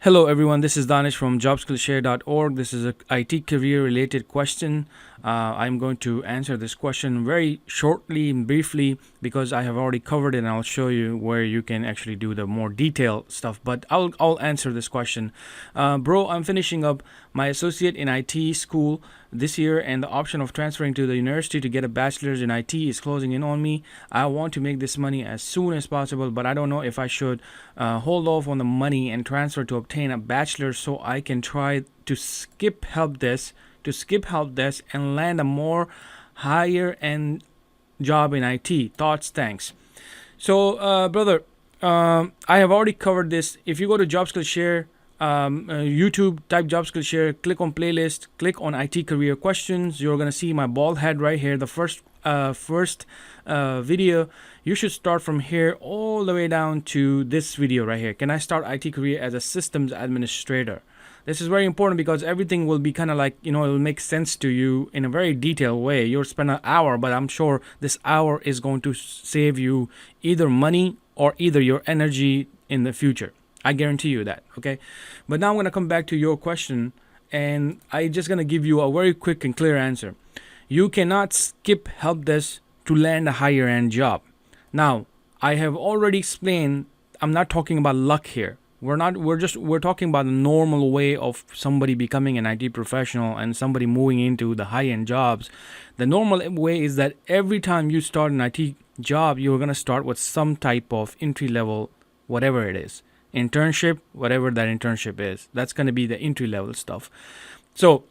Hello, everyone. This is Danish from jobskillshare.org. This is a IT career related question. I'm going to answer this question very shortly and briefly because I have already covered it, and I'll show you where you can actually do the more detailed stuff. But I'll answer this question. Bro, I'm finishing up my associate in IT school this year, and the option of transferring to the university to get a bachelor's in IT is closing in on me. I want to make this money as soon as possible, but I don't know if I should hold off on the money and transfer to obtain a bachelor's so I can try to skip help desk and land a more higher end job in IT. Thoughts, thanks. So, brother, I have already covered this. If you go to JobSkillShare, YouTube, type JobSkillShare, click on playlist, click on IT career questions. You're gonna see my bald head right here. The first video. You should start from here all the way down to this video right here. Can I start IT career as a systems administrator? This is very important because everything will be kind of like, it will make sense to you in a very detailed way. You'll spend an hour, but I'm sure this hour is going to save you either money or either your energy in the future. I guarantee you that, okay? But now I'm going to come back to your question, and I'm just going to give you a very quick and clear answer. You cannot skip help desk to land a higher end job. Now, I have already explained, I'm not talking about luck here. We're talking about the normal way of somebody becoming an IT professional and somebody moving into the high-end jobs. The normal way is that every time you start an IT job, you're going to start with some type of entry level, whatever it is. Internship, whatever that internship is. That's going to be the entry level stuff. So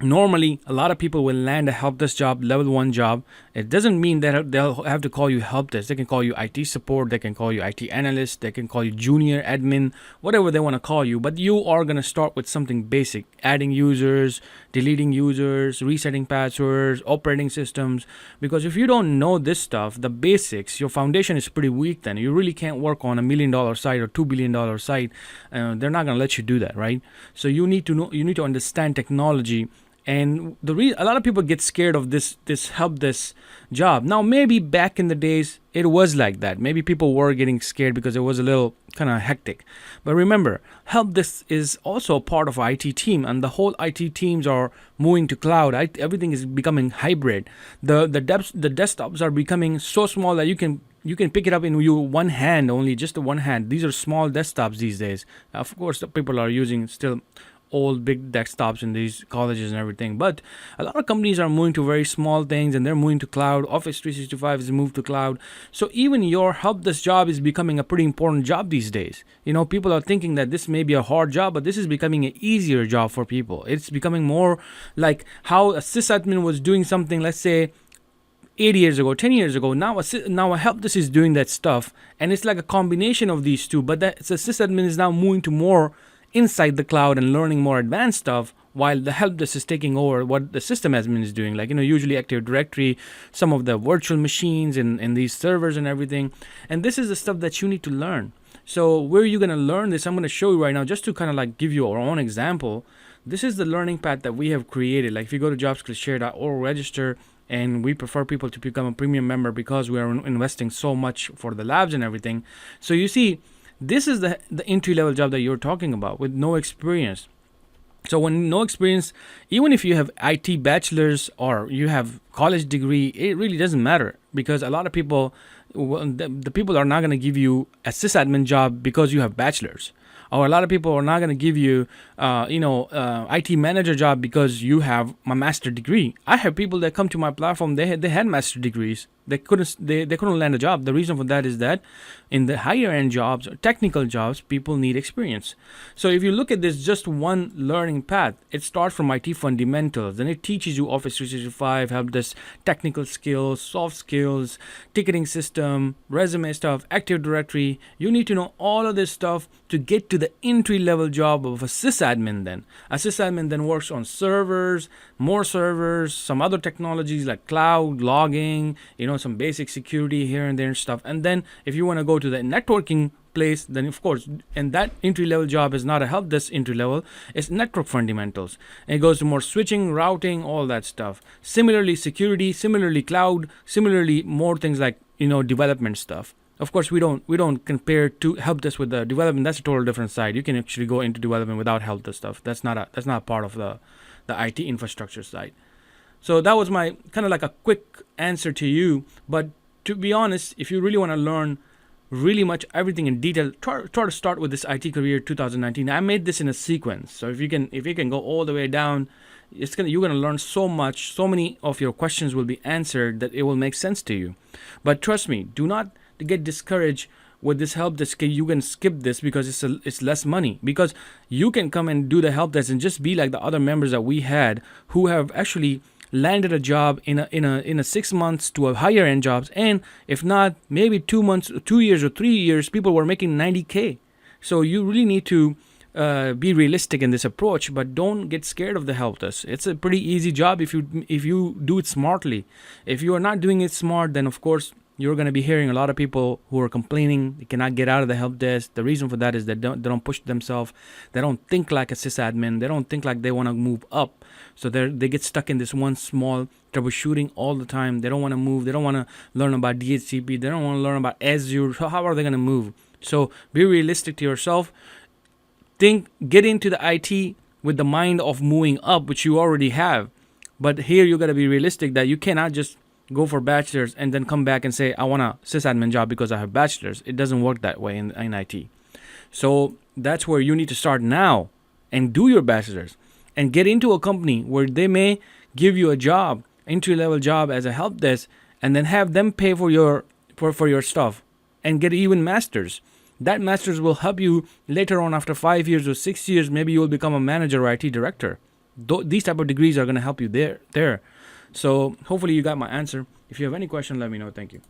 normally, a lot of people will land a help desk job, level 1 job. It doesn't mean that they'll have to call you help desk. They can call you IT support. They can call you IT analyst. They can call you junior admin, whatever they want to call you. But you are going to start with something basic: adding users, deleting users, resetting passwords, operating systems. Because if you don't know this stuff, the basics, your foundation is pretty weak. Then you really can't work on $1 million site or $2 billion site. They're not going to let you do that, right? So you need to know. You need to understand technology. And a lot of people get scared of this help desk job. Now, maybe back in the days, it was like that. Maybe people were getting scared because it was a little kind of hectic. But remember, help desk is also a part of IT team, and the whole IT teams are moving to cloud. Everything is becoming hybrid. The desktops are becoming so small that you can pick it up in your one hand only, just the one hand. These are small desktops these days. Of course, the people are using still old big desktops in these colleges and everything, but a lot of companies are moving to very small things, and they're moving to cloud. Office 365 is moved to cloud. So even your help desk job is becoming a pretty important job these days. People are thinking that this may be a hard job, but this is becoming an easier job for people. It's becoming more like how a sysadmin was doing something, let's say 8 years ago, 10 years ago. Now a help desk is doing that stuff, and it's like a combination of these two. But the sysadmin is now moving to more inside the cloud and learning more advanced stuff, while the help desk is taking over what the system admin is doing, like usually Active Directory, some of the virtual machines and these servers and everything. And this is the stuff that you need to learn. So where are you going to learn this? I'm going to show you right now, just to kind of like give you our own example. This is the learning path that we have created. Like if you go to jobskillshare.org, register, and we prefer people to become a premium member because we are investing so much for the labs and everything. So you see, this is the entry-level job that you're talking about with no experience. So when no experience, even if you have IT bachelor's or you have college degree, it really doesn't matter, because a lot of people, the people are not going to give you a sysadmin job because you have bachelor's. Or a lot of people are not going to give you, IT manager job because you have a master degree. I have people that come to my platform. They had master degrees. They couldn't land a job. The reason for that is that in the higher end jobs, or technical jobs, people need experience. So if you look at this, just one learning path, it starts from IT fundamentals. Then it teaches you Office 365, help desk, technical skills, soft skills, ticketing system, resume stuff, Active Directory. You need to know all of this stuff to get to the entry level job of a sysadmin. Then a sysadmin then works on servers, more servers, some other technologies like cloud, logging, some basic security here and there and stuff. And then if you want to go to the networking place, then of course, and that entry level job is not a help desk entry level, it's network fundamentals, and it goes to more switching, routing, all that stuff. Similarly security, similarly cloud, similarly more things like development stuff. Of course, we don't compare to help desk with the development. That's a total different side. You can actually go into development without help desk stuff. That's not part of the IT infrastructure side. So that was my kind of like a quick answer to you. But to be honest, if you really want to learn really much everything in detail, try to start with this IT career 2019. I made this in a sequence. So if you can go all the way down, you're gonna learn so much. So many of your questions will be answered that it will make sense to you. But trust me, do not get discouraged with this help desk. You can skip this because it's less money. Because you can come and do the help desk and just be like the other members that we had who have actually landed a job in a 6 months to a higher end jobs, and if not, maybe 2 months, 2 years or 3 years, people were making 90K. So you really need to be realistic in this approach, but don't get scared of the help desk. It's a pretty easy job if you do it smartly. If you are not doing it smart, then of course you're going to be hearing a lot of people who are complaining they cannot get out of the help desk. The reason for that is that they don't push themselves. They don't think like a sysadmin. They don't think like they want to move up. So they get stuck in this one small troubleshooting all the time. They don't want to move. They don't want to learn about DHCP. They don't want to learn about Azure. So how are they going to move? So be realistic to yourself. Get into the IT with the mind of moving up, which you already have. But here you got to be realistic that you cannot just go for bachelor's and then come back and say, I want a sysadmin job because I have bachelor's. It doesn't work that way in IT. So that's where you need to start now and do your bachelor's and get into a company where they may give you a job, entry-level job as a help desk, and then have them pay for your stuff and get even master's. That master's will help you later on after 5 years or 6 years. Maybe you will become a manager or IT director. These type of degrees are going to help you there. So hopefully you got my answer. If you have any question, let me know. Thank you.